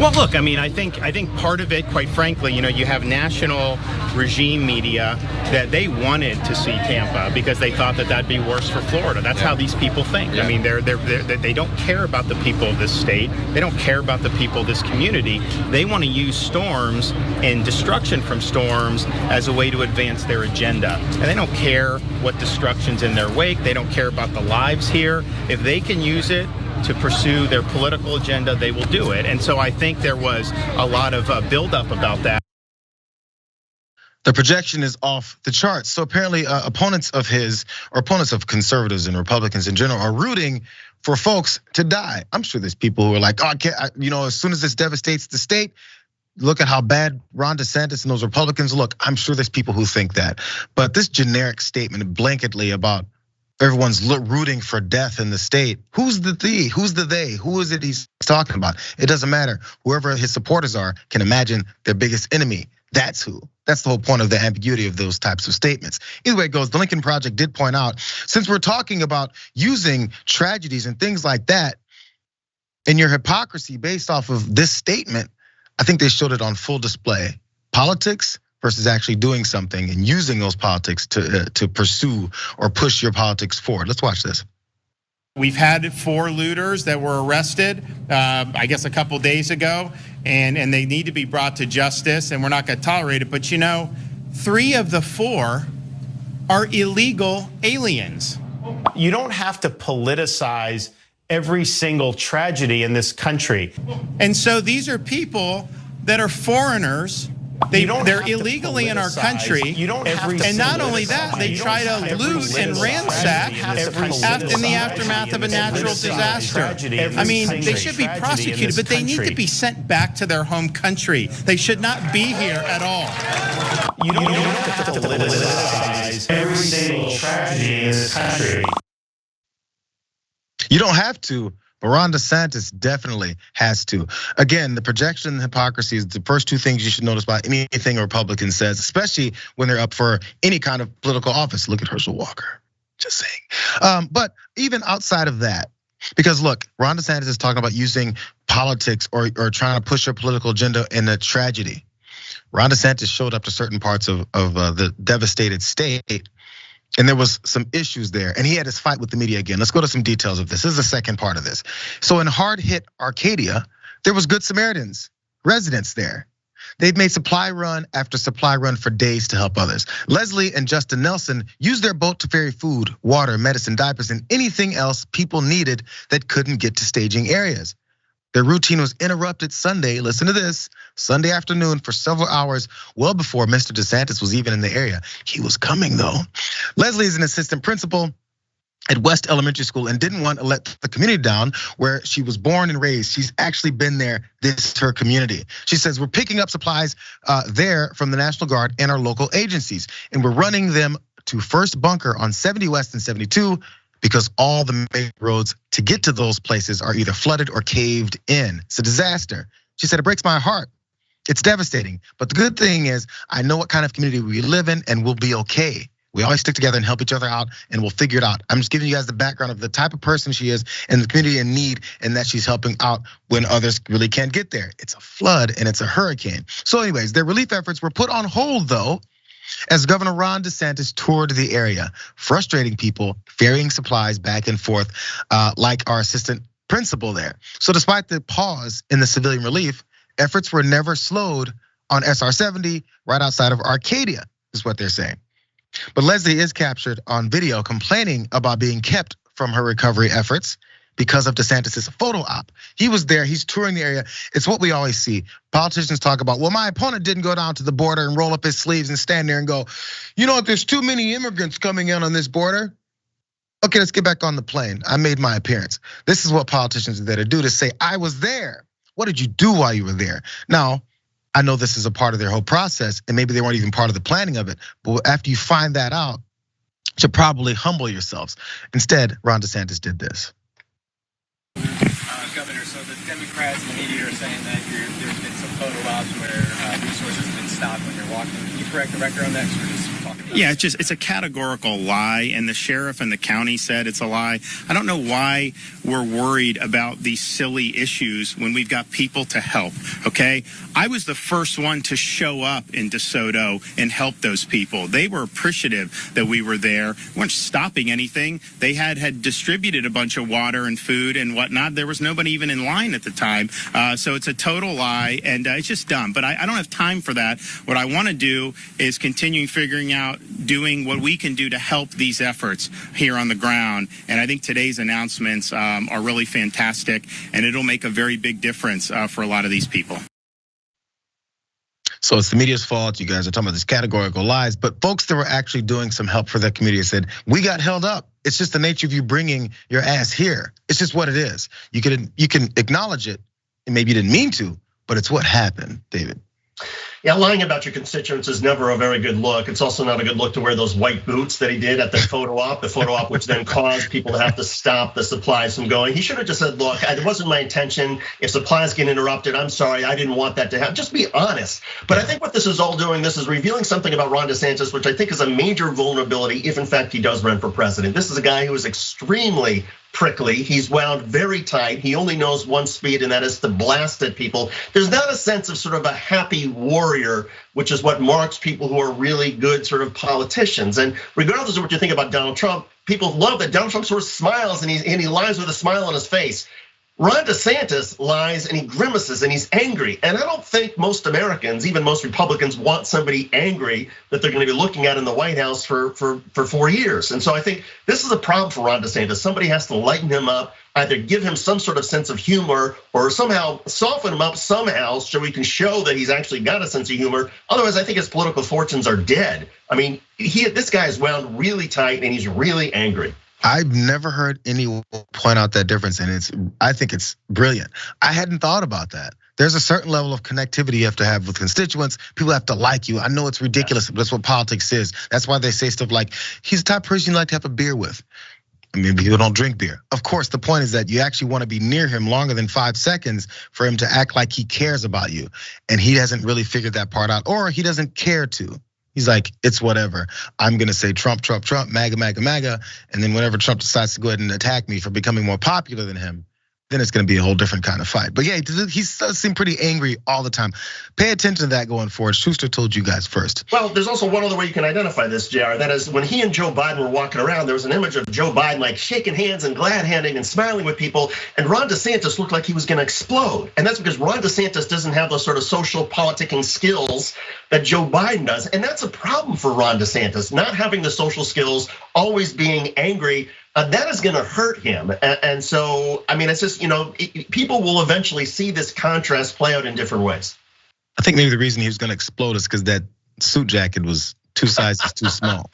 Well, look, I mean, I think part of it, quite frankly, you have national regime media that they wanted to see Tampa because they thought that that'd be worse for Florida. That's how these people think. I mean, they don't care about the people of this state. They don't care about the people of this community. They want to use storms and destruction from storms as a way to advance their agenda. And they don't care what destruction's in their wake. They don't care about the lives here. If they can use it to pursue their political agenda, they will do it. And so I think there was a lot of buildup about that. The projection is off the charts. So apparently opponents of his, or opponents of conservatives and Republicans in general, are rooting for folks to die. I'm sure there's people who are like, oh, I can't, as soon as this devastates the state, look at how bad Ron DeSantis and those Republicans look. I'm sure there's people who think that. But this generic statement blanketly about everyone's rooting for death in the state. Who's the they? Who is it he's talking about? It doesn't matter. Whoever his supporters are can imagine their biggest enemy. That's who. That's the whole point of the ambiguity of those types of statements. Either way it goes, the Lincoln Project did point out, since we're talking about using tragedies and things like that, and your hypocrisy based off of this statement, I think they showed it on full display. Politics versus actually doing something and using those politics to pursue or push your politics forward. Let's watch this. We've had 4 looters that were arrested, I guess a couple days ago, and they need to be brought to justice, and we're not gonna tolerate it. But 3 of the 4 are illegal aliens. You don't have to politicize every single tragedy in this country. And so these are people that are foreigners. They're illegally in our country, and not only that, they try to loot and ransack in the aftermath of a natural disaster. I mean, they should be prosecuted, but they need to be sent back to their home country. They should not be here at all. You don't have to politicize every single tragedy in this country. You don't have to. But Ron DeSantis definitely has to. Again, the projection and hypocrisy is the first 2 things you should notice about anything a Republican says, especially when they're up for any kind of political office. Look at Herschel Walker, just saying. But even outside of that, because look, Ron DeSantis is talking about using politics or trying to push your political agenda in a tragedy. Ron DeSantis showed up to certain parts of the devastated state, and there was some issues there, and he had his fight with the media again. Let's go to some details of this. This is the second part of this. So in hard-hit Arcadia, there was Good Samaritans, residents there. They've made supply run after supply run for days to help others. Leslie and Justin Nelson used their boat to ferry food, water, medicine, diapers, and anything else people needed that couldn't get to staging areas. Their routine was interrupted Sunday, listen to this, Sunday afternoon for several hours, well before Mr. DeSantis was even in the area. He was coming though. Leslie is an assistant principal at West Elementary School and didn't want to let the community down where she was born and raised. She's actually been there, this is her community. She says, we're picking up supplies there from the National Guard and our local agencies, and we're running them to First Bunker on 70 West and 72, because all the main roads to get to those places are either flooded or caved in. It's a disaster. She said, it breaks my heart. It's devastating. But the good thing is, I know what kind of community we live in and we'll be okay. We always stick together and help each other out, and we'll figure it out. I'm just giving you guys the background of the type of person she is and the community in need, and that she's helping out when others really can't get there. It's a flood and it's a hurricane. So anyways, their relief efforts were put on hold though, as Governor Ron DeSantis toured the area, frustrating people, ferrying supplies back and forth, like our assistant principal there. So despite the pause in the civilian relief, efforts were never slowed on SR 70 right outside of Arcadia, is what they're saying. But Leslie is captured on video complaining about being kept from her recovery efforts because of DeSantis' photo op. He was there, he's touring the area. It's what we always see. Politicians talk about, well, my opponent didn't go down to the border and roll up his sleeves and stand there and go, you know what, there's too many immigrants coming in on this border. Okay, let's get back on the plane. I made my appearance. This is what politicians are there to do, to say, I was there. What did you do while you were there? Now, I know this is a part of their whole process, and maybe they weren't even part of the planning of it. But after you find that out, you should probably humble yourselves. Instead, Ron DeSantis did this. Governor, so the Democrats and the media are saying that there's been some photo ops where resources have been stopped when you're walking. Can you correct the record on that? So we're just talking Yeah, it's a categorical lie, and the sheriff and the county said it's a lie. I don't know why we're worried about these silly issues when we've got people to help, okay? I was the first one to show up in DeSoto and help those people. They were appreciative that we were there. We weren't stopping anything. They had distributed a bunch of water and food and whatnot. There was nobody even in line at the time. So it's a total lie, and it's just dumb. But I don't have time for that. What I want to do is continue figuring out doing what we can do to help these efforts here on the ground. And I think today's announcements are really fantastic, and it'll make a very big difference for a lot of these people. So it's the media's fault. You guys are talking about these categorical lies, but folks that were actually doing some help for that community said, we got held up. It's just the nature of you bringing your ass here. It's just what it is. You can acknowledge it, and maybe you didn't mean to, but it's what happened, David. Yeah, lying about your constituents is never a very good look. It's also not a good look to wear those white boots that he did at the photo op which then caused people to have to stop the supplies from going. He should have just said, look, it wasn't my intention. If supplies get interrupted, I'm sorry, I didn't want that to happen. Just be honest. But I think what this is all doing, this is revealing something about Ron DeSantis, which I think is a major vulnerability if in fact he does run for president. This is a guy who is extremely prickly. He's wound very tight. He only knows one speed, and that is to blast at people. There's not a sense of sort of a happy warrior, which is what marks people who are really good sort of politicians. And regardless of what you think about Donald Trump, people love that Donald Trump sort of smiles and he lies with a smile on his face. Ron DeSantis lies and he grimaces and he's angry. And I don't think most Americans, even most Republicans, want somebody angry that they're gonna be looking at in the White House for 4 years. And so I think this is a problem for Ron DeSantis. Somebody has to lighten him up, either give him some sort of sense of humor or somehow soften him up somehow so we can show that he's actually got a sense of humor. Otherwise, I think his political fortunes are dead. I mean, this guy is wound really tight and he's really angry. I've never heard anyone point out that difference, and I think it's brilliant. I hadn't thought about that. There's a certain level of connectivity you have to have with constituents. People have to like you. I know it's ridiculous, but that's what politics is. That's why they say stuff like, he's the type of person you like to have a beer with. I mean, people don't drink beer. Of course, the point is that you actually want to be near him longer than 5 seconds for him to act like he cares about you. And he hasn't really figured that part out, or he doesn't care to. He's like, it's whatever. I'm gonna say Trump, Trump, Trump, MAGA, MAGA, MAGA. And then whenever Trump decides to go ahead and attack me for becoming more popular than him, then it's gonna be a whole different kind of fight. But yeah, he does seem pretty angry all the time. Pay attention to that going forward. Schuster told you guys first. Well, there's also one other way you can identify this, JR. That is, when he and Joe Biden were walking around, there was an image of Joe Biden like shaking hands and glad handing and smiling with people. And Ron DeSantis looked like he was gonna explode. And that's because Ron DeSantis doesn't have those sort of social politicking skills that Joe Biden does. And that's a problem for Ron DeSantis, not having the social skills, always being angry. That is gonna hurt him. And so, I mean, it's just, people will eventually see this contrast play out in different ways. I think maybe the reason he was gonna explode is because that suit jacket was 2 sizes too small.